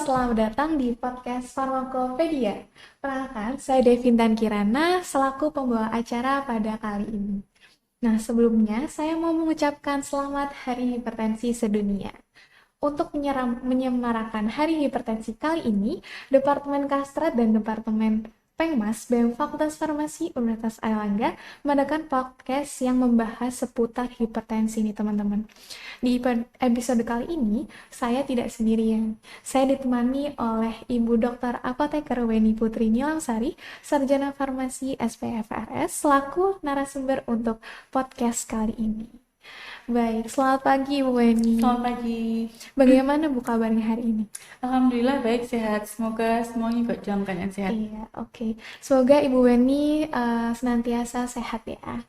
selamat datang di podcast Farmakopedia. Perkenalkan, saya Devintan Kirana selaku pembawa acara pada kali ini. Nah, sebelumnya saya mau mengucapkan selamat Hari Hipertensi Sedunia. Untuk menyemarakan Hari Hipertensi kali ini, Departemen Kastrat dan Departemen Pengmas BEM Fakultas Farmasi Universitas Airlangga mengadakan podcast yang membahas seputar hipertensi nih teman-teman. Di episode kali ini, saya tidak sendirian. Saya ditemani oleh Ibu Dr. Apoteker Weni Putri Nilamsari, Sarjana Farmasi SPFRS, selaku narasumber untuk podcast kali ini. Baik, selamat pagi Ibu Weni. Selamat pagi. Bagaimana Bu kabarnya hari ini? Alhamdulillah baik, sehat. Semoga semuanya juga dalam keadaan sehat. Iya, oke. Semoga Ibu Weni senantiasa sehat ya.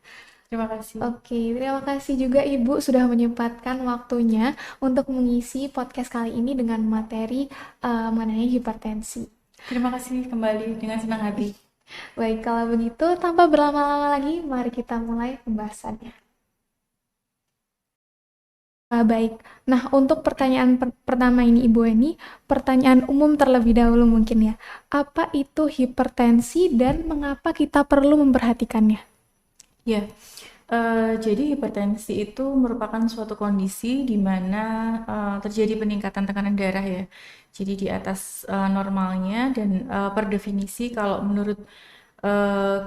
Terima kasih. Oke, terima kasih juga Ibu sudah menyempatkan waktunya untuk mengisi podcast kali ini dengan materi mengenai hipertensi. Terima kasih kembali dengan senang hati. Baik, kalau begitu tanpa berlama-lama lagi, mari kita mulai pembahasannya. Baik, nah untuk pertanyaan pertama ini Ibu Eni, pertanyaan umum terlebih dahulu mungkin ya. Apa itu hipertensi dan mengapa kita perlu memperhatikannya? Ya, jadi hipertensi itu merupakan suatu kondisi di mana terjadi peningkatan tekanan darah ya. Jadi di atas normalnya dan per definisi kalau menurut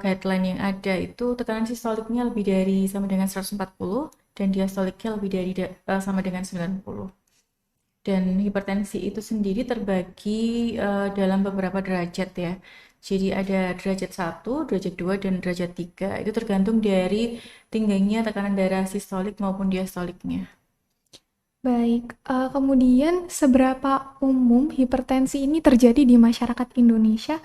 guideline yang ada itu tekanan sistoliknya lebih dari sama dengan 140 dan diastoliknya lebih dari sama dengan 90. Dan hipertensi itu sendiri terbagi dalam beberapa derajat ya. Jadi ada derajat 1, derajat 2, dan derajat 3. Itu tergantung dari tingginya tekanan darah sistolik maupun diastoliknya. Baik, kemudian seberapa umum hipertensi ini terjadi di masyarakat Indonesia?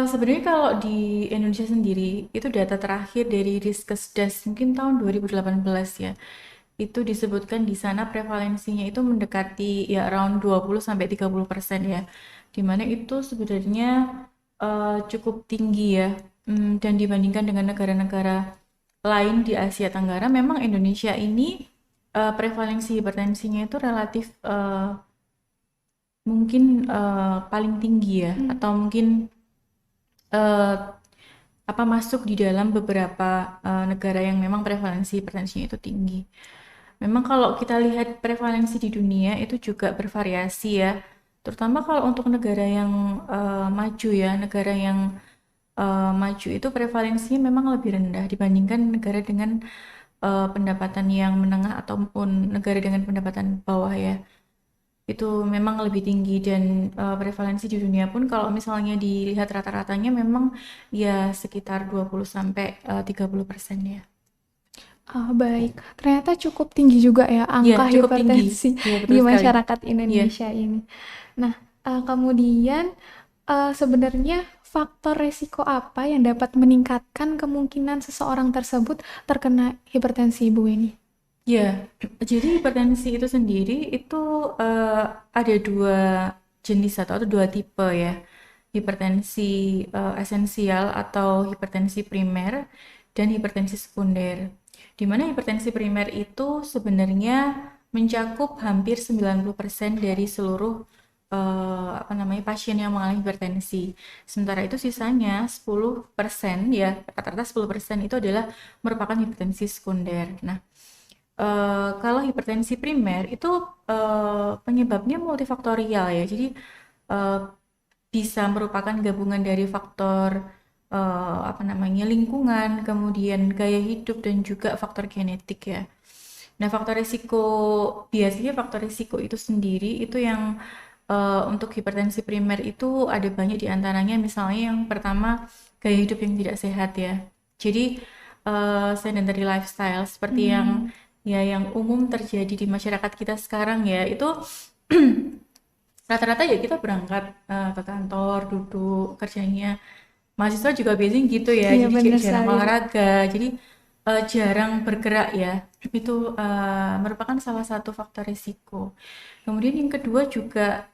Sebenarnya kalau di Indonesia sendiri, itu data terakhir dari Riskesdas mungkin tahun 2018 ya. Itu disebutkan di sana prevalensinya itu mendekati ya around 20-30% ya. Dimana itu sebenarnya cukup tinggi ya. Dan dibandingkan dengan negara-negara lain di Asia Tenggara, memang Indonesia ini prevalensi hipertensinya itu relatif mungkin paling tinggi ya, atau mungkin masuk di dalam beberapa negara yang memang prevalensi hipertensinya itu tinggi. Memang kalau kita lihat prevalensi di dunia itu juga bervariasi ya, terutama kalau untuk negara yang maju ya, negara yang maju itu prevalensinya memang lebih rendah dibandingkan negara dengan pendapatan yang menengah ataupun negara dengan pendapatan bawah ya. Itu memang lebih tinggi dan prevalensi di dunia pun kalau misalnya dilihat rata-ratanya memang ya sekitar 20-30% ya. Baik, ternyata cukup tinggi juga ya Iya, angka cukup tinggi. hipertensi Iya, betul di sekali. masyarakat Iya. Indonesia ini. Nah, kemudian sebenarnya faktor resiko apa yang dapat meningkatkan kemungkinan seseorang tersebut terkena hipertensi Ibu Weni? Ya, jadi hipertensi itu sendiri itu ada dua jenis atau dua tipe ya. Hipertensi esensial atau hipertensi primer dan hipertensi sekunder. Di mana hipertensi primer itu sebenarnya mencakup hampir 90% dari seluruh pasien yang mengalami hipertensi. Sementara itu sisanya 10% ya, rata-rata 10% itu adalah merupakan hipertensi sekunder. Nah, kalau hipertensi primer itu penyebabnya multifaktorial ya. Jadi bisa merupakan gabungan dari faktor lingkungan, kemudian gaya hidup dan juga faktor genetik ya. Nah, biasanya faktor risiko itu sendiri itu yang untuk hipertensi primer itu ada banyak diantaranya, misalnya yang pertama gaya hidup yang tidak sehat ya. Jadi sedentary lifestyle seperti yang umum terjadi di masyarakat kita sekarang ya, itu rata-rata ya kita berangkat ke kantor, duduk, kerjanya. Mahasiswa juga biasanya gitu ya, Iya, jadi benar jarang sekali, Bu. olahraga, jadi jarang bergerak ya. Itu merupakan salah satu faktor risiko. Kemudian yang kedua juga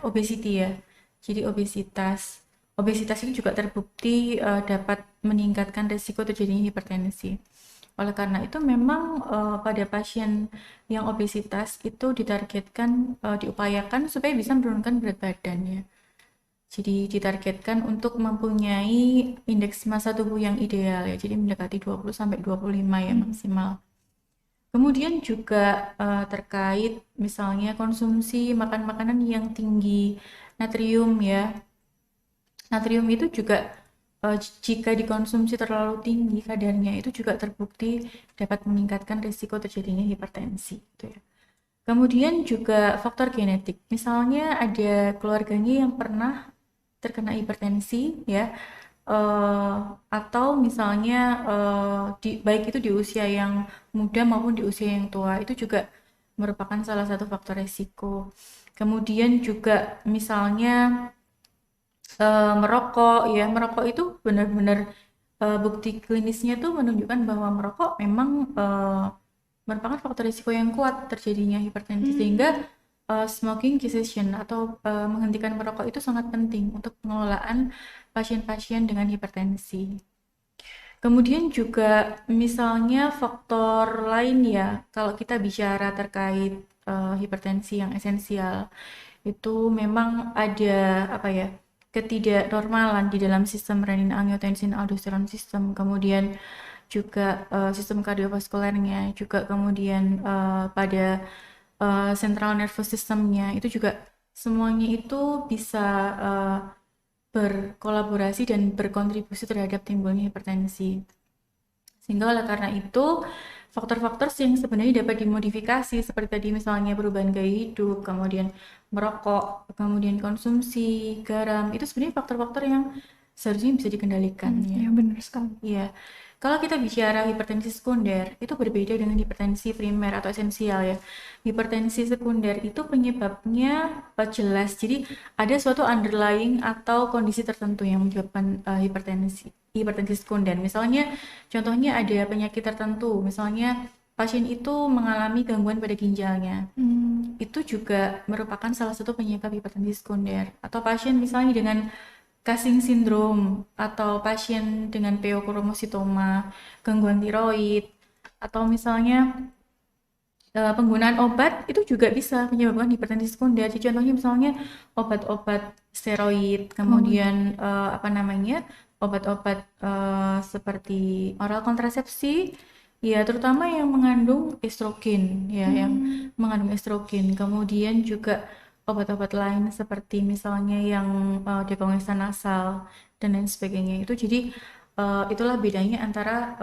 obesity ya. Jadi obesitas. Obesitas ini juga terbukti dapat meningkatkan risiko terjadinya hipertensi. Oleh karena itu memang pada pasien yang obesitas itu ditargetkan, diupayakan supaya bisa menurunkan berat badan ya. Jadi ditargetkan untuk mempunyai indeks massa tubuh yang ideal ya. Jadi mendekati 20 sampai 25 ya maksimal. Kemudian juga terkait misalnya konsumsi makan makanan yang tinggi natrium ya. Natrium itu juga jika dikonsumsi terlalu tinggi kadarnya itu juga terbukti dapat meningkatkan risiko terjadinya hipertensi gitu ya. Kemudian juga faktor genetik. Misalnya ada keluarganya yang pernah terkena hipertensi ya, eh, atau misalnya baik itu di usia yang muda maupun di usia yang tua itu juga merupakan salah satu faktor resiko. Kemudian juga misalnya merokok ya, merokok itu benar-benar bukti klinisnya tuh menunjukkan bahwa merokok memang merupakan faktor risiko yang kuat terjadinya hipertensi sehingga smoking cessation atau menghentikan merokok itu sangat penting untuk pengelolaan pasien-pasien dengan hipertensi. Kemudian juga misalnya faktor lain ya, kalau kita bicara terkait hipertensi yang esensial, itu memang ada apa ya, ketidaknormalan di dalam sistem renin angiotensin aldosteron sistem, kemudian juga sistem kardiovaskulernya, juga kemudian pada central nervous systemnya itu juga semuanya itu bisa berkolaborasi dan berkontribusi terhadap timbulnya hipertensi. Sehingga oleh karena itu, faktor-faktor yang sebenarnya dapat dimodifikasi seperti tadi misalnya perubahan gaya hidup, kemudian merokok, kemudian konsumsi garam, itu sebenarnya faktor-faktor yang seharusnya bisa dikendalikan ya. Ya benar sekali. Iya. Kalau kita bicara hipertensi sekunder, itu berbeda dengan hipertensi primer atau esensial ya. Hipertensi sekunder itu penyebabnya jelas. Jadi ada suatu underlying atau kondisi tertentu yang menyebabkan hipertensi sekunder. Misalnya contohnya ada penyakit tertentu, misalnya pasien itu mengalami gangguan pada ginjalnya. Itu juga merupakan salah satu penyebab hipertensi sekunder. Atau pasien misalnya dengan Cushing syndrome atau pasien dengan pheochromocytoma, gangguan tiroid, atau misalnya penggunaan obat itu juga bisa menyebabkan hipertensi sekunder. Jadi contohnya misalnya obat-obat steroid, kemudian apa namanya obat-obat seperti oral kontrasepsi, ya terutama yang mengandung estrogen, ya yang mengandung estrogen. Kemudian juga obat-obat lain seperti misalnya yang dekongestan nasal dan lain sebagainya itu. Jadi itulah bedanya antara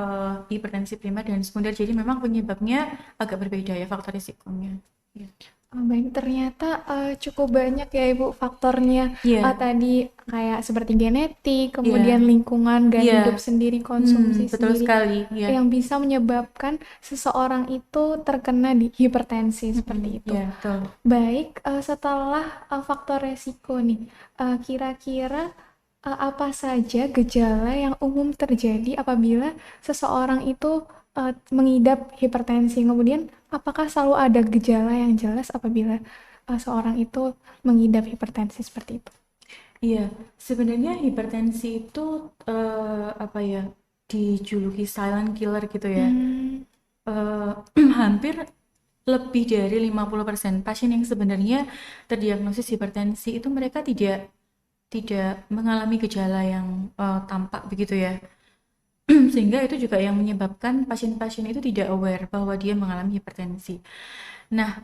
hipertensi primer dan sekunder. Jadi memang penyebabnya agak berbeda ya faktor risikonya. Ya. Baik, ternyata cukup banyak ya Ibu faktornya. Iya, Tadi kayak seperti genetik, iya, kemudian lingkungan, gaya iya. hidup sendiri, konsumsi Betul sendiri, sekali. Iya, yang bisa menyebabkan seseorang itu terkena di hipertensi seperti itu. iya, betul. Baik, setelah faktor resiko nih, kira-kira apa saja gejala yang umum terjadi apabila seseorang itu mengidap hipertensi? Kemudian, apakah selalu ada gejala yang jelas apabila seorang itu mengidap hipertensi seperti itu? Iya, sebenarnya hipertensi itu apa ya, dijuluki silent killer gitu ya. Eh, hampir lebih dari 50% pasien yang sebenarnya terdiagnosis hipertensi itu mereka tidak tidak mengalami gejala yang tampak begitu ya. Sehingga itu juga yang menyebabkan pasien-pasien itu tidak aware bahwa dia mengalami hipertensi. Nah,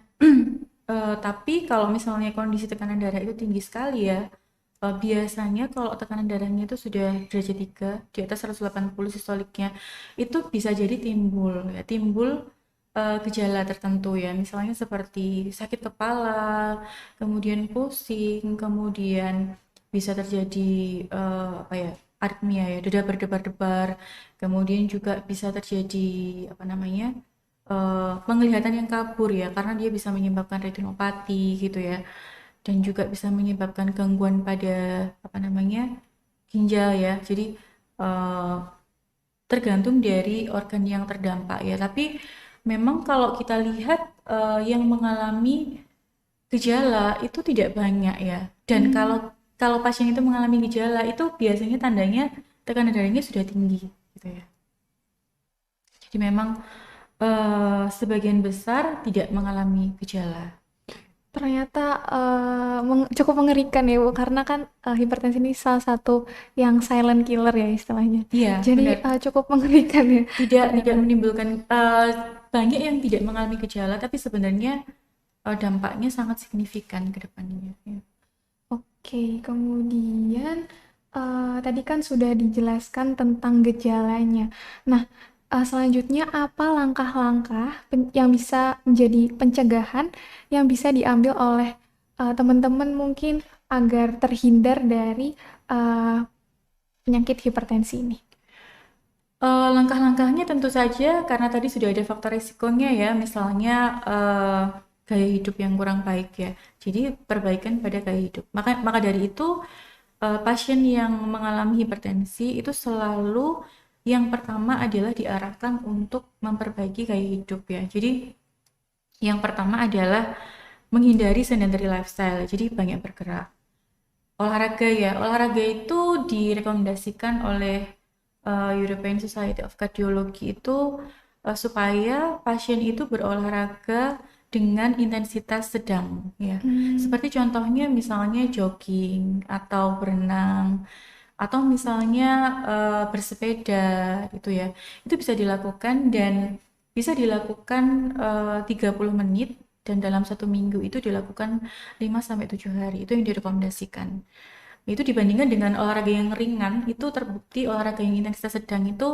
tapi kalau misalnya kondisi tekanan darah itu tinggi sekali ya, biasanya kalau tekanan darahnya itu sudah derajat 3 di atas 180 sistoliknya, itu bisa jadi timbul gejala tertentu ya, misalnya seperti sakit kepala, kemudian pusing, kemudian bisa terjadi apa ya, aritmia ya, dada berdebar-debar, kemudian juga bisa terjadi apa namanya, penglihatan yang kabur ya, karena dia bisa menyebabkan retinopati gitu ya, dan juga bisa menyebabkan gangguan pada apa namanya ginjal ya. Jadi eh, tergantung dari organ yang terdampak ya. Tapi memang kalau kita lihat yang mengalami gejala itu tidak banyak ya. Dan kalau kalau pasien itu mengalami gejala itu biasanya tandanya tekanan darahnya sudah tinggi gitu ya. Jadi memang sebagian besar tidak mengalami gejala. Ternyata cukup mengerikan ya Bu, karena kan hipertensi ini salah satu yang silent killer ya istilahnya. Iya, Jadi benar. cukup mengerikan ya Tidak ternyata. menimbulkan banyak yang tidak mengalami gejala, tapi sebenarnya dampaknya sangat signifikan ke depannya. Ya. Oke, kemudian tadi kan sudah dijelaskan tentang gejalanya. Nah, selanjutnya apa langkah-langkah yang bisa menjadi pencegahan yang bisa diambil oleh teman-teman mungkin agar terhindar dari eh, penyakit hipertensi ini? Langkah-langkahnya tentu saja karena tadi sudah ada faktor risikonya ya, misalnya gaya hidup yang kurang baik ya. Jadi perbaikan pada gaya hidup. Maka dari itu pasien yang mengalami hipertensi itu selalu yang pertama adalah diarahkan untuk memperbaiki gaya hidup ya. Jadi yang pertama adalah menghindari sedentary lifestyle. Jadi banyak bergerak. Olahraga ya, olahraga itu direkomendasikan oleh European Society of Cardiology itu supaya pasien itu berolahraga dengan intensitas sedang ya. Hmm, Seperti contohnya misalnya jogging atau berenang atau misalnya bersepeda gitu ya. Itu bisa dilakukan dan bisa dilakukan 30 menit dan dalam 1 minggu itu dilakukan 5 sampai 7 hari. Itu yang direkomendasikan. Itu dibandingkan dengan olahraga yang ringan, itu terbukti olahraga yang intensitas sedang itu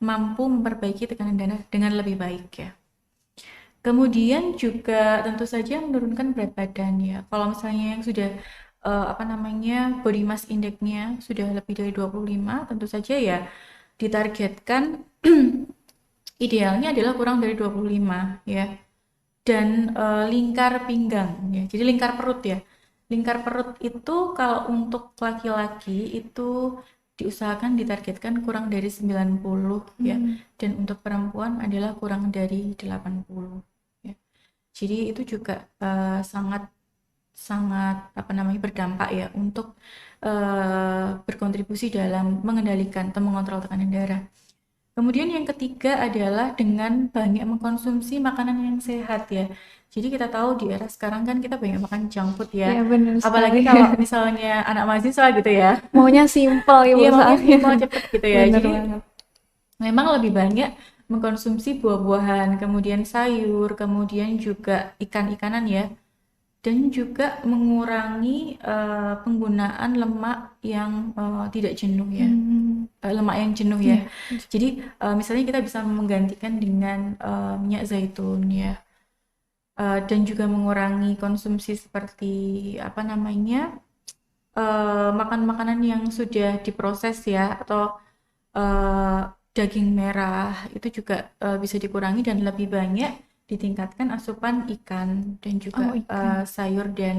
mampu memperbaiki tekanan darah dengan lebih baik ya. Kemudian juga tentu saja menurunkan berat badan ya. Kalau misalnya yang sudah apa namanya body mass index-nya sudah lebih dari 25, tentu saja ya ditargetkan idealnya adalah kurang dari 25 ya. Dan lingkar pinggang ya. Jadi lingkar perut ya. Lingkar perut itu kalau untuk laki-laki itu diusahakan ditargetkan kurang dari 90 ya. hmm. Dan untuk perempuan adalah kurang dari 80 ya. Jadi itu juga sangat sangat apa namanya berdampak ya untuk berkontribusi dalam mengendalikan atau mengontrol tekanan darah. Kemudian yang ketiga adalah dengan banyak mengkonsumsi makanan yang sehat ya. Jadi kita tahu di era sekarang kan kita banyak makan junk food Ya ya. benar sekali. Apalagi kalau misalnya anak mahasiswa gitu ya. Maunya simple Ibu Iya maunya soalnya. simpel cepet gitu ya. Bener Jadi banget. memang lebih banyak mengkonsumsi buah-buahan, kemudian sayur, kemudian juga ikan-ikanan ya. Dan juga mengurangi penggunaan lemak yang tidak jenuh ya. Hmm, Lemak yang jenuh ya. ya. Jadi misalnya kita bisa menggantikan dengan minyak zaitun ya. Dan juga mengurangi konsumsi seperti apa namanya makan makanan yang sudah diproses ya atau eh, daging merah itu juga bisa dikurangi dan lebih banyak ditingkatkan asupan ikan dan juga Oh ikan. sayur dan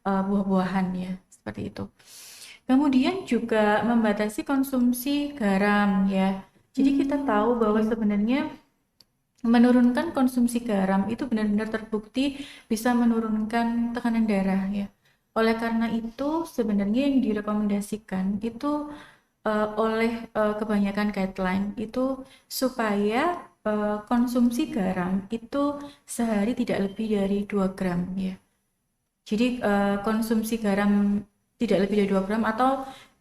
buah-buahan ya seperti itu. Kemudian juga membatasi konsumsi garam ya. Jadi kita Hmm, tahu bahwa iya. sebenarnya menurunkan konsumsi garam itu benar-benar terbukti bisa menurunkan tekanan darah ya. Oleh karena itu sebenarnya yang direkomendasikan itu oleh kebanyakan guideline itu supaya konsumsi garam itu sehari tidak lebih dari 2 gram ya. Jadi konsumsi garam tidak lebih dari 2 gram atau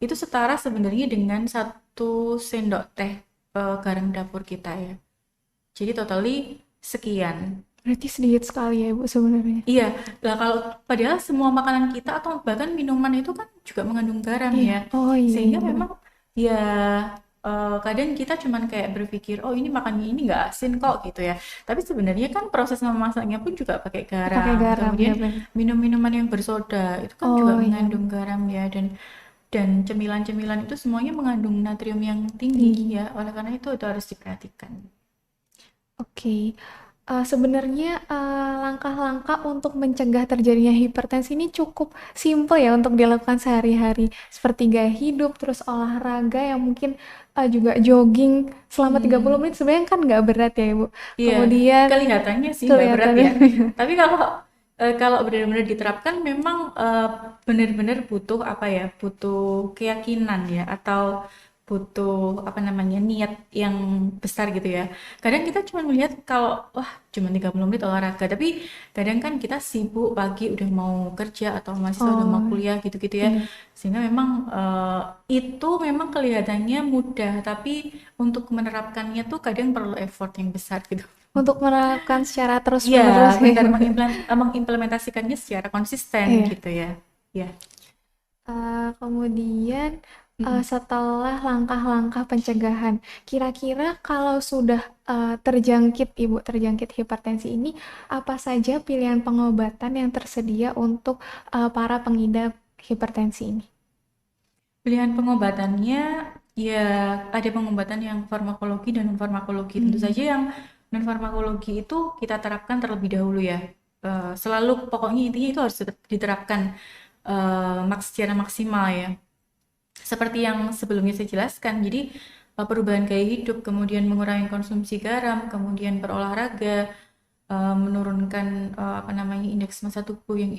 itu setara sebenarnya dengan 1 sendok teh garam dapur kita ya. Jadi totally sekian. Berarti sedikit sekali ya Ibu sebenarnya. Iya, lah kalau padahal semua makanan kita atau bahkan minuman itu kan juga mengandung garam Iya. ya. Oh iya Sehingga iya benar. memang ya kadang kita cuman kayak berpikir, oh ini makannya ini nggak asin kok gitu ya. Tapi sebenarnya kan proses memasaknya pun juga pakai Pakai garam. garam Kemudian ya benar. minum-minuman yang bersoda itu kan juga Oh iya mengandung benar. garam ya dan cemilan-cemilan itu semuanya mengandung natrium yang tinggi Tinggi. ya. Oleh karena itu harus diperhatikan. Oke. Sebenarnya langkah-langkah untuk mencegah terjadinya hipertensi ini cukup simpel ya untuk dilakukan sehari-hari. Seperti gaya hidup, terus olahraga yang mungkin juga jogging selama 30 Hmm. menit sebenarnya kan nggak berat ya Ibu. Iya, Kemudian kelihatannya sih nggak berat kelihatannya ya. Tapi kalau benar-benar diterapkan memang benar-benar butuh apa ya, butuh keyakinan ya, atau butuh apa namanya niat yang besar gitu ya. Kadang kita cuma melihat kalau wah cuma 30 menit olahraga, tapi kadang kan kita sibuk pagi udah mau kerja atau mahasiswa udah mau Oh, kuliah gitu-gitu ya. iya. Sehingga memang itu memang kelihatannya mudah, tapi untuk menerapkannya tuh kadang perlu effort yang besar gitu. Untuk menerapkan secara Iya, terus-menerus benar gitu. mengimplementasikannya secara konsisten Iya. gitu ya. Ya. Kemudian Mm-mm. setelah langkah-langkah pencegahan, kira-kira kalau sudah terjangkit Ibu, terjangkit hipertensi ini, apa saja pilihan pengobatan yang tersedia untuk para pengidap hipertensi ini? Pilihan pengobatannya ya ada pengobatan yang farmakologi dan non farmakologi. Tentu Hmm. saja yang non farmakologi itu kita terapkan terlebih dahulu ya. Selalu pokoknya intinya itu harus diterapkan secara maksimal ya. Seperti yang sebelumnya saya jelaskan, jadi perubahan gaya hidup, kemudian mengurangi konsumsi garam, kemudian berolahraga, menurunkan apa namanya indeks massa tubuh yang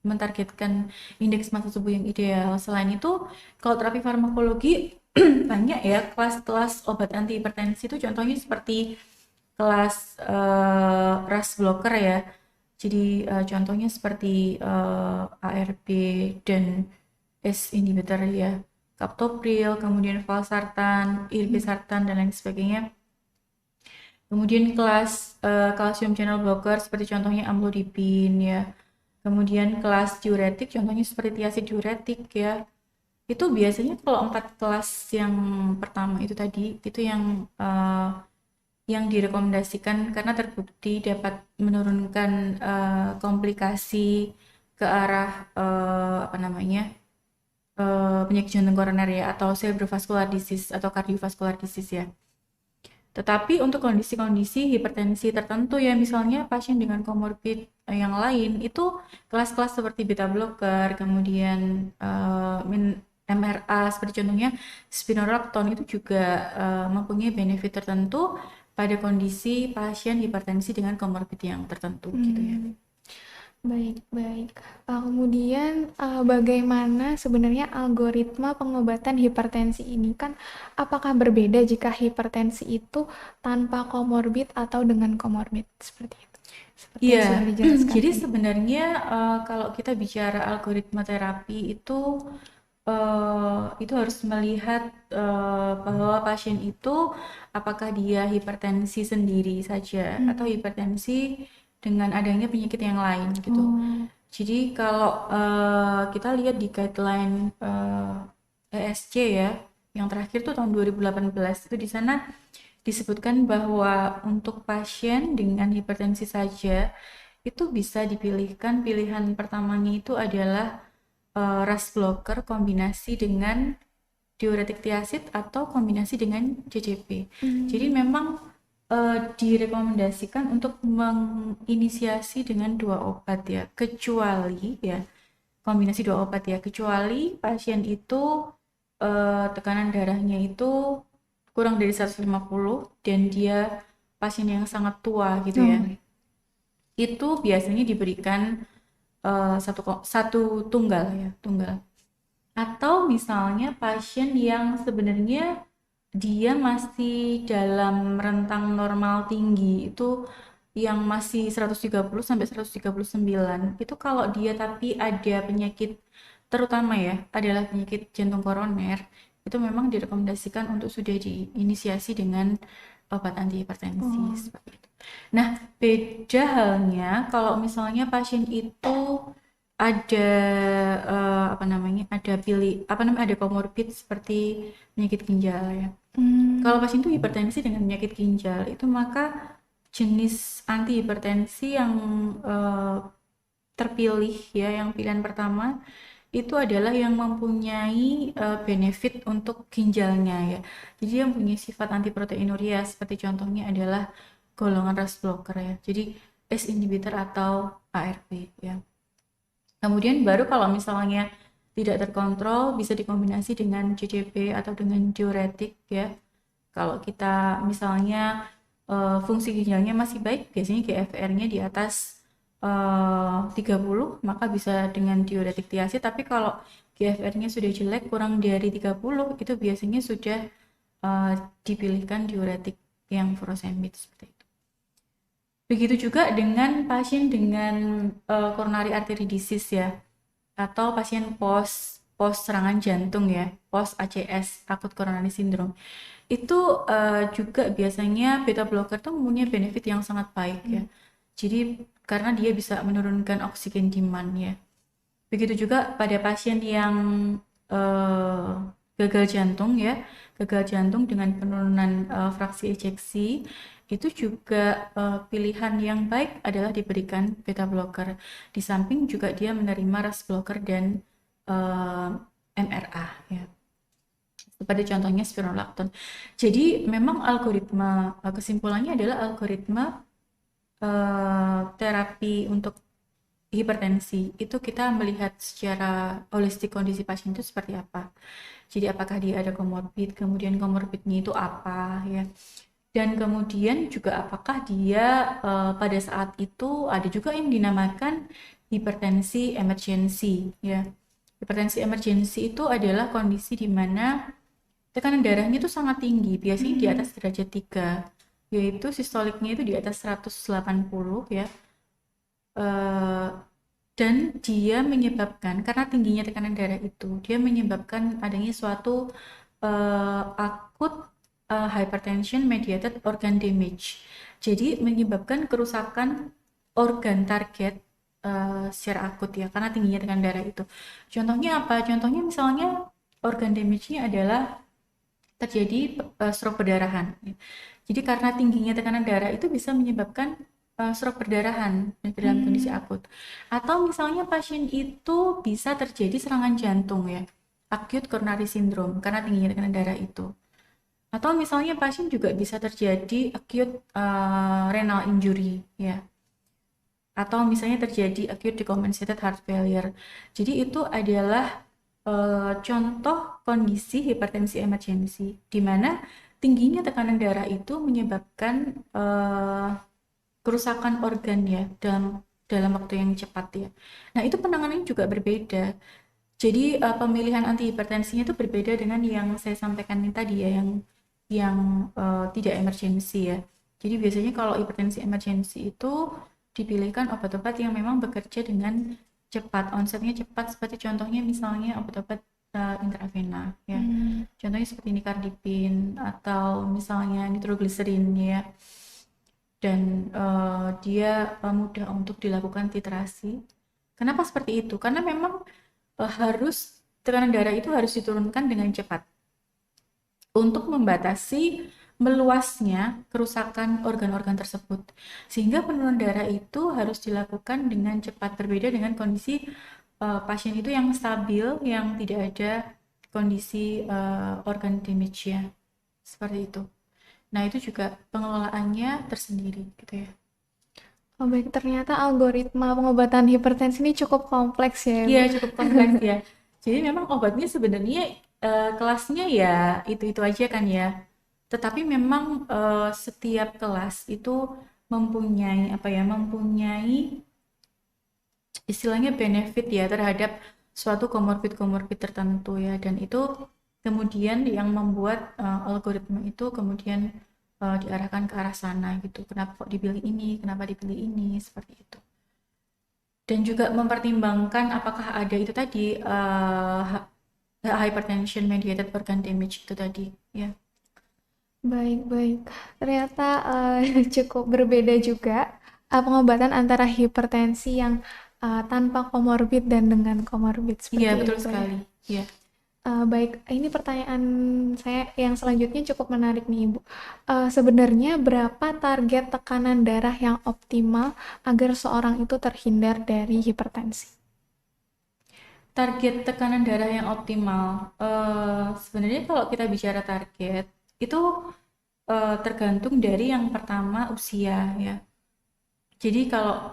mentargetkan indeks massa tubuh yang ideal. Selain itu, kalau terapi farmakologi banyak ya kelas-kelas obat anti hipertensi itu contohnya seperti kelas RAS blocker ya. Jadi contohnya seperti ARB dan S inhibitor ya, captopril, kemudian valsartan, irbesartan dan lain sebagainya. Kemudian kelas kalsium channel blocker seperti contohnya amlodipin ya. Kemudian kelas diuretik contohnya seperti thiazid diuretik ya. Itu biasanya kalau 4 kelas yang pertama itu tadi itu yang direkomendasikan karena terbukti dapat menurunkan komplikasi ke arah apa namanya penyakit jantung koroner ya atau cerebrovascular disease atau cardiovascular disease ya. Tetapi untuk kondisi-kondisi hipertensi tertentu ya, misalnya pasien dengan komorbid yang lain, itu kelas-kelas seperti beta blocker, kemudian MRA, seperti contohnya spironolactone itu juga mempunyai benefit tertentu pada kondisi pasien hipertensi dengan komorbid yang tertentu gitu ya. Hmm. Baik, baik. Kemudian, bagaimana sebenarnya algoritma pengobatan hipertensi ini? Kan apakah berbeda jika hipertensi itu tanpa komorbid atau dengan komorbid? Seperti itu. Seperti yang Iya, sudah dijelaskan jadi tadi. sebenarnya kalau kita bicara algoritma terapi itu harus melihat bahwa pasien itu apakah dia hipertensi sendiri saja atau Hmm. hipertensi dengan adanya penyakit yang lain gitu. Oh. Jadi kalau kita lihat di guideline ESC ya, yang terakhir tuh tahun 2018 itu di sana disebutkan bahwa untuk pasien dengan hipertensi saja itu bisa dipilihkan pilihan pertamanya itu adalah RAS blocker kombinasi dengan diuretik thiazid atau kombinasi dengan CCP. Jadi Hmm. memang direkomendasikan untuk menginisiasi dengan 2 obat ya, kecuali ya kombinasi 2 obat ya, kecuali pasien itu tekanan darahnya itu kurang dari 150 dan dia pasien yang sangat tua gitu ya. Oh. Itu biasanya diberikan satu tunggal ya, tunggal. Atau misalnya pasien yang sebenarnya dia masih dalam rentang normal tinggi itu yang masih 130 sampai 139 itu kalau dia tapi ada penyakit terutama ya adalah penyakit jantung koroner itu memang direkomendasikan untuk sudah diinisiasi dengan obat antihipertensi Oh. seperti itu. Nah, beda halnya kalau misalnya pasien itu ada apa namanya ada komorbid seperti penyakit ginjal ya. Kalau Hmm. pasien itu hipertensi dengan penyakit ginjal itu maka jenis antihipertensi yang eh, terpilih ya yang pilihan pertama itu adalah yang mempunyai benefit untuk ginjalnya ya. Jadi yang punya sifat antiproteinuria seperti contohnya adalah golongan RAS blocker ya. Jadi S inhibitor atau ARB ya. Kemudian baru kalau misalnya tidak terkontrol bisa dikombinasi dengan CCB atau dengan diuretik ya. Kalau kita misalnya fungsi ginjalnya masih baik, biasanya GFR-nya di atas 30, maka bisa dengan diuretik thiazid. Tapi kalau GFR-nya sudah jelek kurang dari 30, itu biasanya sudah dipilihkan diuretik yang furosemid seperti itu. Begitu juga dengan pasien dengan coronary artery disease ya, atau pasien post serangan jantung ya, post ACS, akut coronary syndrome. Itu juga biasanya beta blocker itu mempunyai benefit yang sangat baik ya. Jadi karena dia bisa menurunkan oksigen demand ya. Begitu juga pada pasien yang eh, gagal jantung ya, gagal jantung dengan penurunan fraksi ejeksi, itu juga pilihan yang baik adalah diberikan beta blocker. Di samping juga dia menerima RAS blocker dan MRA ya. Seperti contohnya spironolactone. Jadi memang algoritma kesimpulannya adalah algoritma terapi untuk hipertensi itu kita melihat secara holistik kondisi pasien itu seperti apa. Jadi apakah dia ada komorbid, kemudian komorbidnya itu apa ya. Dan kemudian juga apakah dia pada saat itu ada juga yang dinamakan hipertensi emergensi ya. Hipertensi emergensi itu adalah kondisi di mana tekanan darahnya itu sangat tinggi, biasanya di atas derajat 3, yaitu sistoliknya itu di atas 180 ya. Dan dia menyebabkan, karena tingginya tekanan darah itu, dia menyebabkan adanya suatu akut hypertension mediated organ damage. Jadi menyebabkan kerusakan organ target secara akut ya, karena tingginya tekanan darah itu. Contohnya apa? Contohnya misalnya organ damage-nya adalah terjadi stroke perdarahan. Jadi karena tingginya tekanan darah itu bisa menyebabkan stroke perdarahan dalam kondisi akut. Atau misalnya pasien itu bisa terjadi serangan jantung ya, acute coronary syndrome karena tingginya tekanan darah itu. Atau misalnya pasien juga bisa terjadi acute renal injury ya. Atau misalnya terjadi acute decompensated heart failure. Jadi itu adalah contoh kondisi hipertensi emergensi, di mana tingginya tekanan darah itu menyebabkan kerusakan organ ya dalam waktu yang cepat ya. Nah itu penanganannya juga berbeda. Jadi pemilihan antihipertensinya itu berbeda dengan yang saya sampaikan tadi ya, yang tidak emergensi ya. Jadi biasanya kalau hipertensi emergensi itu dipilihkan obat-obat yang memang bekerja dengan cepat, onsetnya cepat, seperti contohnya misalnya obat-obat intravena ya. Contohnya seperti nicardipin atau misalnya nitroglycerin ya. Dan dia mudah untuk dilakukan titrasi. Kenapa seperti itu? Karena memang harus tekanan darah itu harus diturunkan dengan cepat untuk membatasi meluasnya kerusakan organ-organ tersebut. Sehingga penurunan darah itu harus dilakukan dengan cepat, berbeda dengan kondisi pasien itu yang stabil, yang tidak ada kondisi organ damage ya. Seperti itu. Nah, itu juga pengelolaannya tersendiri gitu ya. Oh baik, ternyata algoritma pengobatan hipertensi ini cukup kompleks ya, Iya, Bu. cukup kompleks ya. Jadi memang obatnya sebenarnya kelasnya ya itu-itu aja kan ya. Tetapi memang setiap kelas itu mempunyai apa ya, mempunyai istilahnya benefit ya terhadap suatu komorbid-komorbid tertentu ya, dan itu kemudian yang membuat algoritma itu kemudian diarahkan ke arah sana gitu. Kenapa kok dipilih ini, kenapa dipilih ini, seperti itu. Dan juga mempertimbangkan apakah ada itu tadi hypertension mediated organ damage itu tadi ya. Baik. Ternyata cukup berbeda juga pengobatan antara hipertensi yang tanpa komorbid dan dengan komorbid Iya, seperti betul itu ya. sekali. Iya. Baik, ini pertanyaan saya yang selanjutnya cukup menarik nih, Ibu. Sebenarnya berapa target tekanan darah yang optimal agar seorang itu terhindar dari hipertensi? Target tekanan darah yang optimal. Sebenarnya kalau kita bicara target itu tergantung dari yang pertama usia ya. Jadi kalau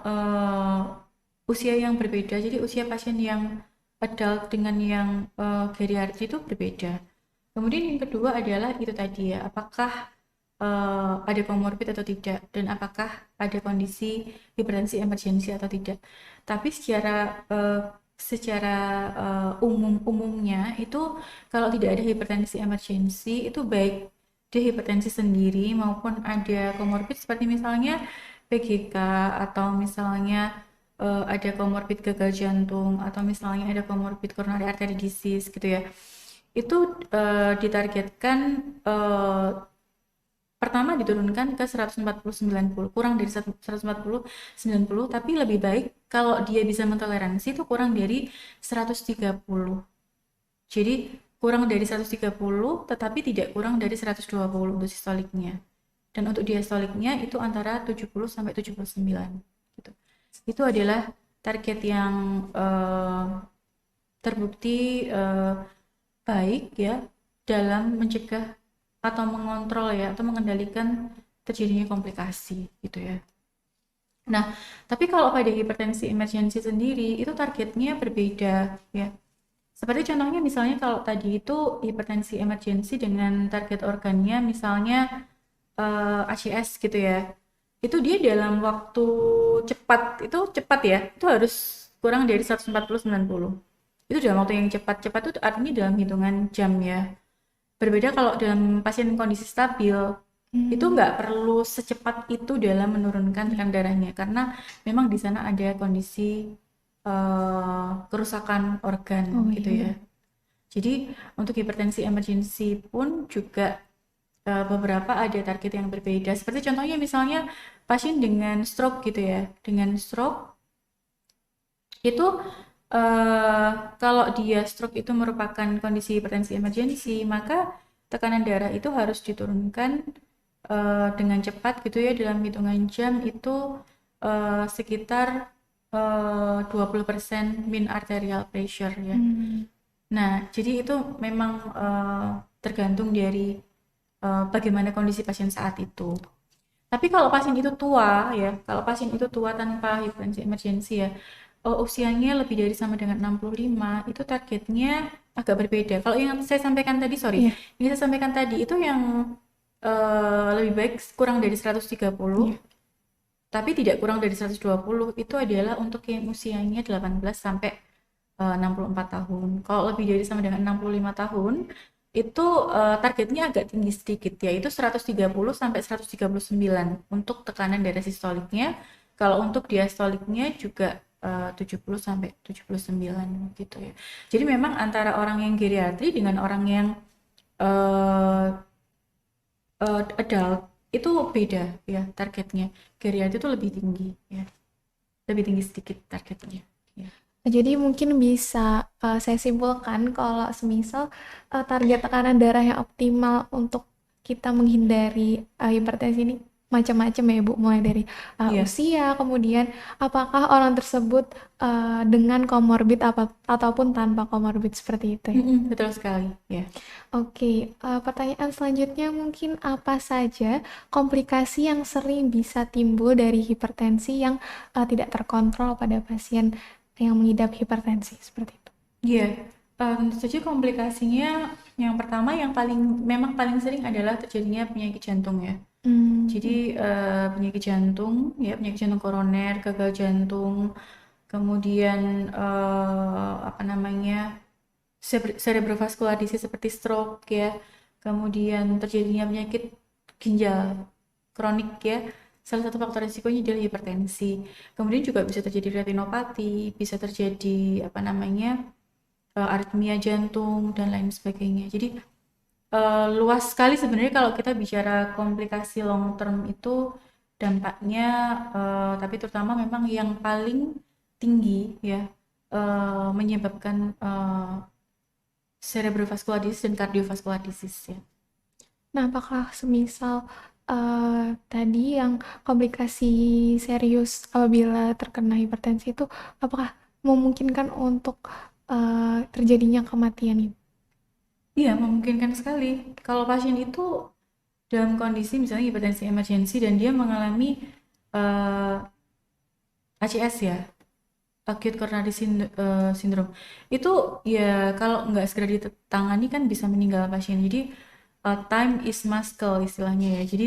usia yang berbeda, jadi usia pasien yang adult dengan yang geriatri itu berbeda. Kemudian yang kedua adalah itu tadi ya, apakah ada komorbid atau tidak, dan apakah ada kondisi hipertensi emergensi atau tidak. Tapi secara secara umumnya itu kalau tidak ada hipertensi emergensi itu baik dia hipertensi sendiri maupun ada komorbid seperti misalnya PGK atau misalnya ada komorbid gagal jantung atau misalnya ada komorbid coronary artery disease gitu ya. Itu ditargetkan eh, pertama diturunkan ke 140/90, kurang dari 140/90, tapi lebih baik kalau dia bisa mentoleransi itu kurang dari 130. Jadi kurang dari 130 tetapi tidak kurang dari 120 untuk sistoliknya. Dan untuk diastoliknya itu antara 70 sampai 79 gitu. Itu adalah target yang terbukti baik ya dalam mencegah atau mengontrol ya atau mengendalikan terjadinya komplikasi gitu ya. Nah, tapi kalau pada hipertensi emergensi sendiri itu targetnya berbeda ya. Seperti contohnya misalnya kalau tadi itu hipertensi emergensi dengan target organnya misalnya ACS gitu ya. Itu dia dalam waktu cepat ya. Itu harus kurang dari 140/90. Itu dalam waktu yang cepat. Cepat itu artinya dalam hitungan jam ya. Berbeda kalau dalam pasien kondisi stabil, itu nggak perlu secepat itu dalam menurunkan tekanan darahnya karena memang di sana ada kondisi kerusakan organ Oh gitu iya. ya. Jadi untuk hipertensi emergensi pun juga beberapa ada target yang berbeda. Seperti contohnya misalnya pasien dengan stroke gitu ya. Dengan stroke itu kalau dia stroke itu merupakan kondisi hipertensi emergensi, maka tekanan darah itu harus diturunkan dengan cepat gitu ya dalam hitungan jam itu sekitar 20% mean arterial pressure ya. Nah, jadi itu memang tergantung dari bagaimana kondisi pasien saat itu. Tapi kalau pasien itu tua ya, kalau pasien itu tua tanpa hipertensi emergensi ya, usianya lebih dari sama dengan 65, itu targetnya agak berbeda. Kalau yang saya sampaikan tadi, sorry, Iya. yang saya sampaikan tadi itu yang lebih baik kurang dari 130, Iya. tapi tidak kurang dari 120, itu adalah untuk yang usianya 18 sampai 64 tahun. Kalau lebih dari sama dengan 65 tahun, itu targetnya agak tinggi sedikit, yaitu 130 sampai 139 untuk tekanan darah sistoliknya. Kalau untuk diastoliknya juga 70 sampai 79 gitu ya. Jadi memang antara orang yang geriatri dengan orang yang eh, adult itu beda ya targetnya. Geriatri itu lebih tinggi ya, lebih tinggi sedikit targetnya. Ya. Jadi mungkin bisa saya simpulkan kalau semisal target tekanan darah yang optimal untuk kita menghindari hipertensi ini macam-macam ya Bu, mulai dari Iya. usia, kemudian apakah orang tersebut dengan komorbid ataupun tanpa komorbid seperti itu ya. Betul sekali ya. Oke, pertanyaan selanjutnya mungkin apa saja komplikasi yang sering bisa timbul dari hipertensi yang tidak terkontrol pada pasien yang mengidap hipertensi seperti itu? Iya, tentu saja komplikasinya yang pertama yang memang paling sering adalah terjadinya penyakit jantung ya. Jadi penyakit jantung ya, penyakit jantung koroner, gagal jantung, kemudian apa namanya cerebrovascular disease seperti stroke ya, kemudian terjadinya penyakit ginjal kronik ya. Salah satu faktor risikonya adalah hipertensi. Kemudian juga bisa terjadi retinopati, bisa terjadi apa namanya aritmia jantung dan lain sebagainya. Jadi luas sekali sebenarnya kalau kita bicara komplikasi long term itu dampaknya, tapi terutama memang yang paling tinggi ya menyebabkan cerebrovascular disease dan cardiovascular disease ya. Nah, apakah semisal tadi yang komplikasi serius apabila terkena hipertensi itu apakah memungkinkan untuk terjadinya kematian itu? Iya, memungkinkan sekali. Kalau pasien itu dalam kondisi misalnya hipertensi emergensi dan dia mengalami ACS ya, acute coronary syndrome, itu ya kalau nggak segera ditangani kan bisa meninggal pasien. Jadi time is muscle istilahnya ya. Jadi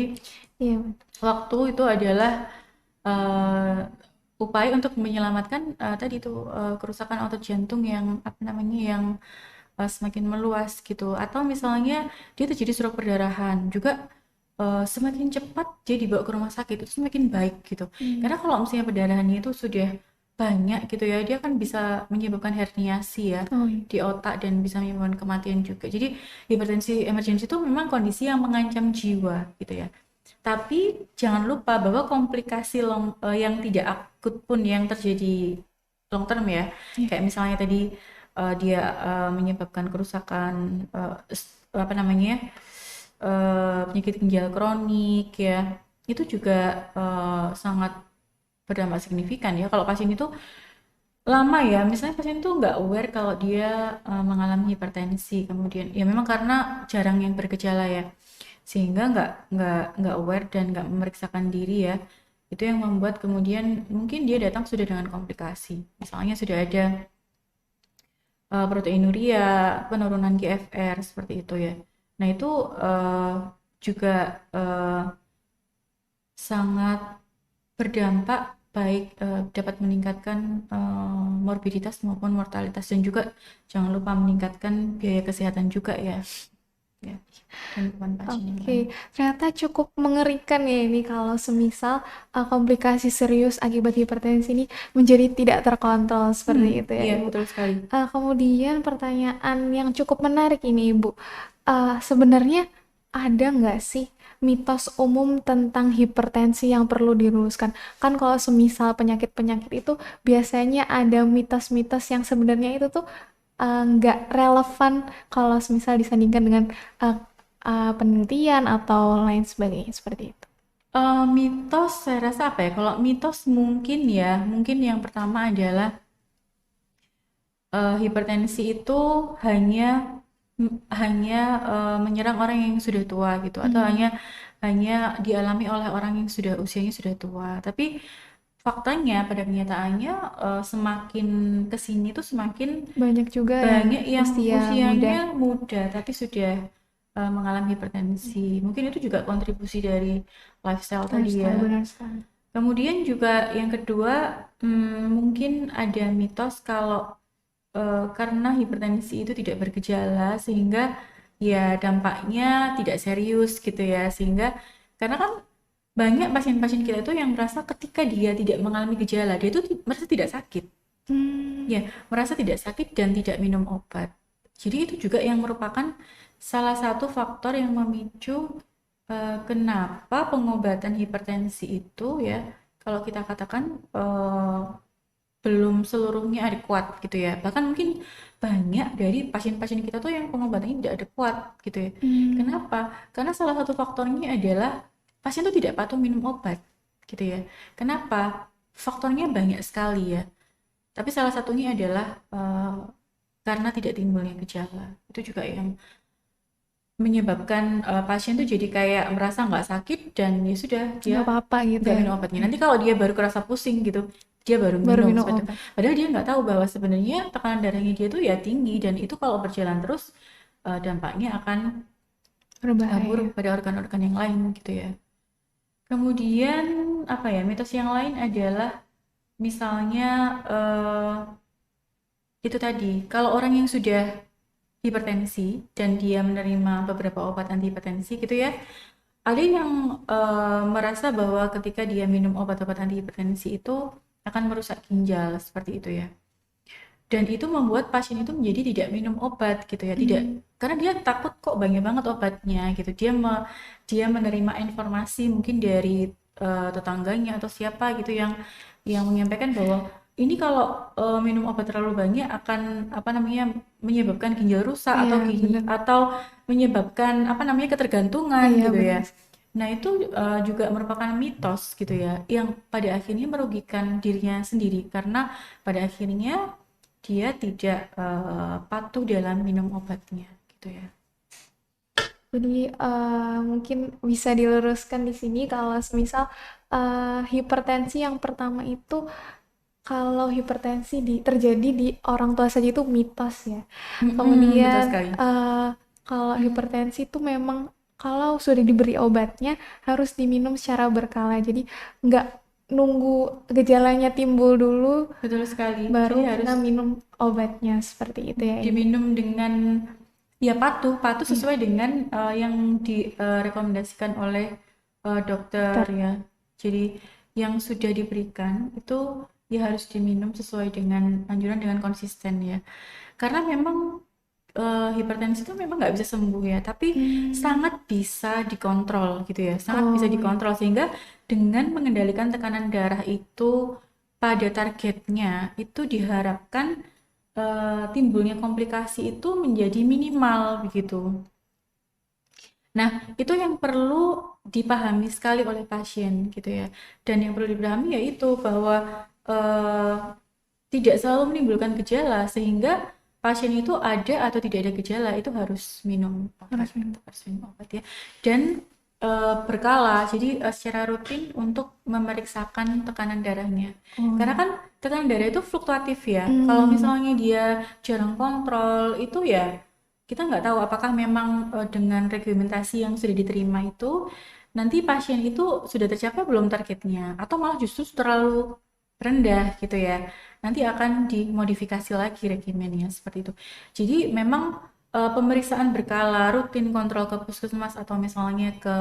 Iya, waktu itu adalah uh, upaya untuk menyelamatkan tadi tuh kerusakan otot jantung yang apa namanya yang semakin meluas gitu. Atau misalnya dia terjadi stroke perdarahan juga semakin cepat dia dibawa ke rumah sakit itu semakin baik gitu. Karena kalau misalnya perdarahannya itu sudah banyak gitu ya, dia kan bisa menyebabkan herniasi ya Oh iya. di otak dan bisa menyebabkan kematian juga. Jadi hipertensi emergensi itu memang kondisi yang mengancam jiwa gitu ya. Tapi jangan lupa bahwa komplikasi yang tidak akut pun yang terjadi long term ya, Iya. kayak misalnya tadi dia menyebabkan kerusakan apa namanya penyakit ginjal kronik ya, itu juga sangat berdampak signifikan ya kalau pasien itu lama ya, misalnya pasien itu nggak aware kalau dia mengalami hipertensi, kemudian ya memang karena jarang yang bergejala ya, sehingga nggak aware dan nggak memeriksakan diri ya, itu yang membuat kemudian mungkin dia datang sudah dengan komplikasi, misalnya sudah ada proteinuria, penurunan GFR seperti itu ya. Nah itu juga sangat berdampak baik dapat meningkatkan morbiditas maupun mortalitas dan juga jangan lupa meningkatkan biaya kesehatan juga ya. Ya, dan bukan pasien yang lain. Oke, ternyata cukup mengerikan ya ini kalau semisal komplikasi serius akibat hipertensi ini menjadi tidak terkontrol seperti itu ya Iya Ibu. betul sekali. Kemudian pertanyaan yang cukup menarik ini Ibu, sebenarnya ada nggak sih mitos umum tentang hipertensi yang perlu diluruskan? Kan kalau semisal penyakit-penyakit itu biasanya ada mitos-mitos yang sebenarnya itu tuh nggak relevan kalau semisal disandingkan dengan uh, penelitian atau lain sebagainya seperti itu. Mitos saya rasa apa ya? Kalau mitos mungkin ya, mungkin yang pertama adalah hipertensi itu hanya hanya menyerang orang yang sudah tua gitu atau hanya hanya dialami oleh orang yang sudah usianya sudah tua. Tapi faktanya pada kenyataannya semakin kesini tuh semakin Banyak juga yang banyak yang usia muda, usianya muda tapi sudah mengalami hipertensi. Mungkin itu juga kontribusi dari lifestyle tadi ya. lifestyle benar sekali. Kemudian juga yang kedua, mungkin ada mitos kalau karena hipertensi itu tidak bergejala sehingga ya dampaknya tidak serius gitu ya. Sehingga karena kan banyak pasien-pasien kita itu yang merasa ketika dia tidak mengalami gejala, dia itu merasa tidak sakit. Ya, merasa tidak sakit dan tidak minum obat. Jadi itu juga yang merupakan salah satu faktor yang memicu kenapa pengobatan hipertensi itu ya, kalau kita katakan belum seluruhnya adekuat gitu ya. Bahkan mungkin banyak dari pasien-pasien kita tuh yang pengobatannya tidak adekuat gitu ya. Kenapa? Karena salah satu faktornya adalah pasien tuh tidak patuh minum obat gitu ya. Kenapa? Faktornya banyak sekali ya. Tapi salah satunya adalah karena tidak timbulnya gejala. Itu juga yang menyebabkan pasien tuh jadi kayak merasa nggak sakit dan ya sudah dia Nggak apa-apa gitu nggak ya. minum obatnya. Nanti kalau dia baru kerasa pusing gitu, dia baru Baru minum minum seperti itu. obat. Padahal dia nggak tahu bahwa sebenarnya tekanan darahnya dia tuh ya tinggi dan itu kalau berjalan terus dampaknya akan buruk Berbahaya. pada organ-organ yang lain gitu ya. Kemudian apa ya, mitos yang lain adalah misalnya itu tadi, kalau orang yang sudah hipertensi dan dia menerima beberapa obat anti hipertensi gitu ya, ada yang merasa bahwa ketika dia minum obat-obat anti hipertensi itu akan merusak ginjal seperti itu ya. Dan itu membuat pasien itu menjadi tidak minum obat gitu ya, tidak karena dia takut kok banyak banget obatnya gitu. Dia menerima informasi mungkin dari tetangganya atau siapa gitu yang menyampaikan bahwa ini kalau minum obat terlalu banyak akan apa namanya menyebabkan ginjal rusak Iya, atau benar. atau menyebabkan apa namanya ketergantungan Iya, gitu ya. benar. Nah, itu juga merupakan mitos gitu ya, yang pada akhirnya merugikan dirinya sendiri karena pada akhirnya dia tidak patuh dalam minum obatnya gitu ya. Jadi mungkin bisa diluruskan di sini kalau semisal hipertensi yang pertama itu kalau hipertensi terjadi di orang tua saja itu mitos ya. Betul Kemudian sekali. kalau hipertensi itu memang kalau sudah diberi obatnya harus diminum secara berkala. Jadi nggak nunggu gejalanya timbul dulu Betul sekali. Jadi baru harus kita minum obatnya seperti itu ya Ibu. diminum dengan ya patuh Iya, sesuai dengan yang direkomendasikan oleh dokter dokter. ya. Jadi yang sudah diberikan itu ya harus diminum sesuai dengan anjuran dengan konsisten ya. Karena memang hipertensi itu memang nggak bisa sembuh ya, tapi Hmm. sangat bisa dikontrol gitu ya, sangat bisa Oh, iya. dikontrol sehingga dengan mengendalikan tekanan darah itu pada targetnya itu diharapkan timbulnya komplikasi itu menjadi minimal begitu. Nah, itu yang perlu dipahami sekali oleh pasien gitu ya. Dan yang perlu dipahami yaitu bahwa eh, tidak selalu menimbulkan gejala sehingga pasien itu ada atau tidak ada gejala itu harus minum obat, Harus minum. harus minum obat ya. Dan berkala, jadi secara rutin untuk memeriksakan tekanan darahnya. Oh, Karena iya. kan tekanan darah itu fluktuatif ya. Kalau Hmm. misalnya dia jarang kontrol itu ya kita nggak tahu apakah memang dengan regimentasi yang sudah diterima itu nanti pasien itu sudah tercapai belum targetnya atau malah justru terlalu rendah gitu ya. Nanti akan dimodifikasi lagi regimennya seperti itu. Jadi memang pemeriksaan berkala rutin kontrol ke puskesmas atau misalnya ke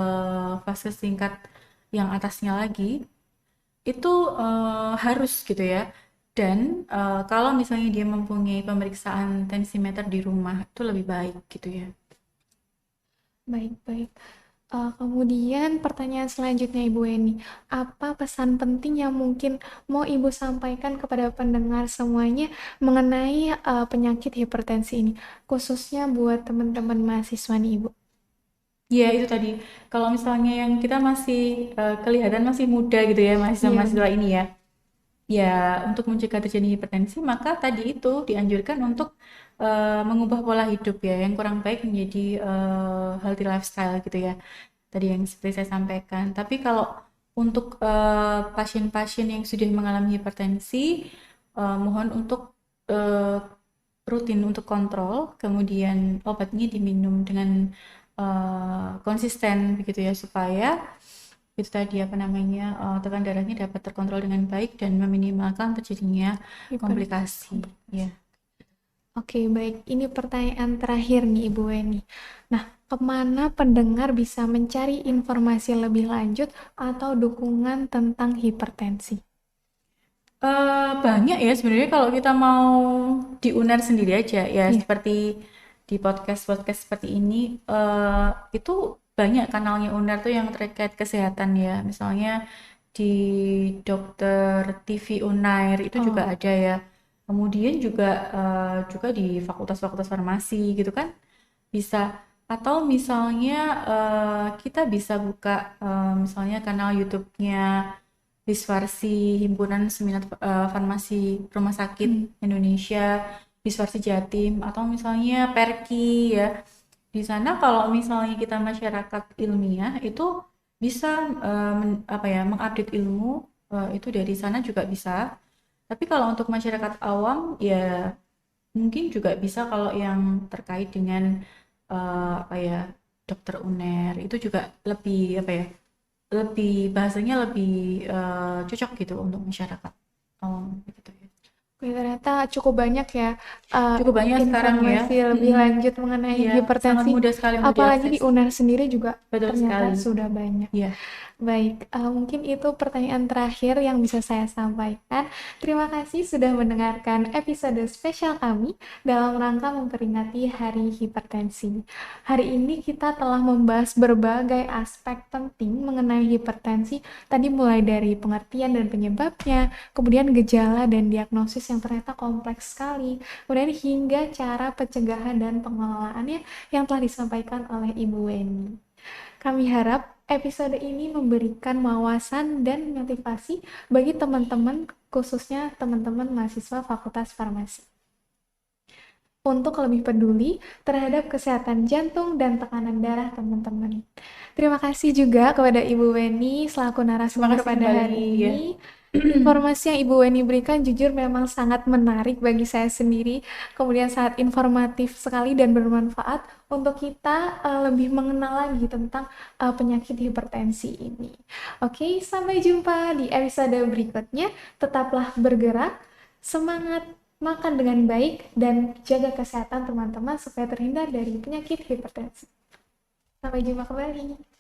vaskes tingkat yang atasnya lagi itu harus gitu ya. Dan kalau misalnya dia mempunyai pemeriksaan tensimeter di rumah itu lebih baik gitu ya. Baik-baik. Kemudian pertanyaan selanjutnya Ibu Eni, apa pesan penting yang mungkin mau Ibu sampaikan kepada pendengar semuanya mengenai penyakit hipertensi ini, khususnya buat teman-teman mahasiswa nih Ibu? Ya itu tadi. Kalau misalnya yang kita masih kelihatan masih muda gitu ya, Iya mahasiswa-mahasiswa benar. ini ya. Ya, untuk mencegah terjadi hipertensi, maka tadi itu dianjurkan untuk mengubah pola hidup ya, yang kurang baik menjadi healthy lifestyle gitu ya. Tadi yang seperti saya sampaikan. Tapi kalau untuk pasien-pasien yang sudah mengalami hipertensi, mohon untuk eh, rutin untuk kontrol, kemudian obatnya diminum dengan konsisten begitu ya, supaya itu tadi apa namanya tekanan darahnya dapat terkontrol dengan baik dan meminimalkan terjadinya Hipertensi. komplikasi ya. Oke, baik. Ini pertanyaan terakhir nih Ibu Eni. Nah, kemana pendengar bisa mencari informasi lebih lanjut atau dukungan tentang hipertensi? Banyak ya sebenarnya kalau kita mau di UNER sendiri aja ya Iya. seperti di podcast-podcast seperti ini itu banyak kanalnya UNER tuh yang terkait kesehatan ya. Misalnya di Dokter TV Unair itu juga Oh, ada ya. Kemudian juga di fakultas-fakultas farmasi gitu kan bisa atau misalnya kita bisa buka misalnya kanal YouTube-nya Biswarsi Himpunan Seminar Farmasi Rumah hmm, Sakit Indonesia, Biswarsi Jatim atau misalnya Perki ya. Di sana kalau misalnya kita masyarakat ilmiah itu bisa apa ya mengupdate ilmu itu dari sana juga bisa. Tapi kalau untuk masyarakat awam ya mungkin juga bisa kalau yang terkait dengan apa ya dokter UNER itu juga lebih apa ya lebih bahasanya lebih cocok gitu untuk masyarakat awam gitu ya. oke, ternyata cukup banyak ya uh, Cukup banyak sekarang ya. informasi lebih Mm-mm. lanjut mengenai Iya, sangat hipertensi. mudah sekali untuk Apalagi di diakses. UNER sendiri juga Betul ternyata sekali. sudah banyak. Iya. Baik, mungkin itu pertanyaan terakhir yang bisa saya sampaikan. Terima kasih sudah mendengarkan episode spesial kami dalam rangka memperingati Hari Hipertensi. Hari ini kita telah membahas berbagai aspek penting mengenai hipertensi, tadi mulai dari pengertian dan penyebabnya, kemudian gejala dan diagnosis yang ternyata kompleks sekali, kemudian hingga cara pencegahan dan pengelolaannya yang telah disampaikan oleh Ibu Weni. Kami harap episode ini memberikan wawasan dan motivasi bagi teman-teman, khususnya teman-teman mahasiswa Fakultas Farmasi, untuk lebih peduli terhadap kesehatan jantung dan tekanan darah teman-teman. Terima kasih juga kepada Ibu Weni selaku Terima narasumber kasih pada kembali hari ya. ini. Informasi yang Ibu Weni berikan jujur memang sangat menarik bagi saya sendiri, kemudian sangat informatif sekali dan bermanfaat untuk kita lebih mengenal lagi tentang penyakit hipertensi ini. Oke, sampai jumpa di episode berikutnya. Tetaplah bergerak, semangat, makan dengan baik, dan jaga kesehatan teman-teman supaya terhindar dari penyakit hipertensi. Sampai jumpa kembali.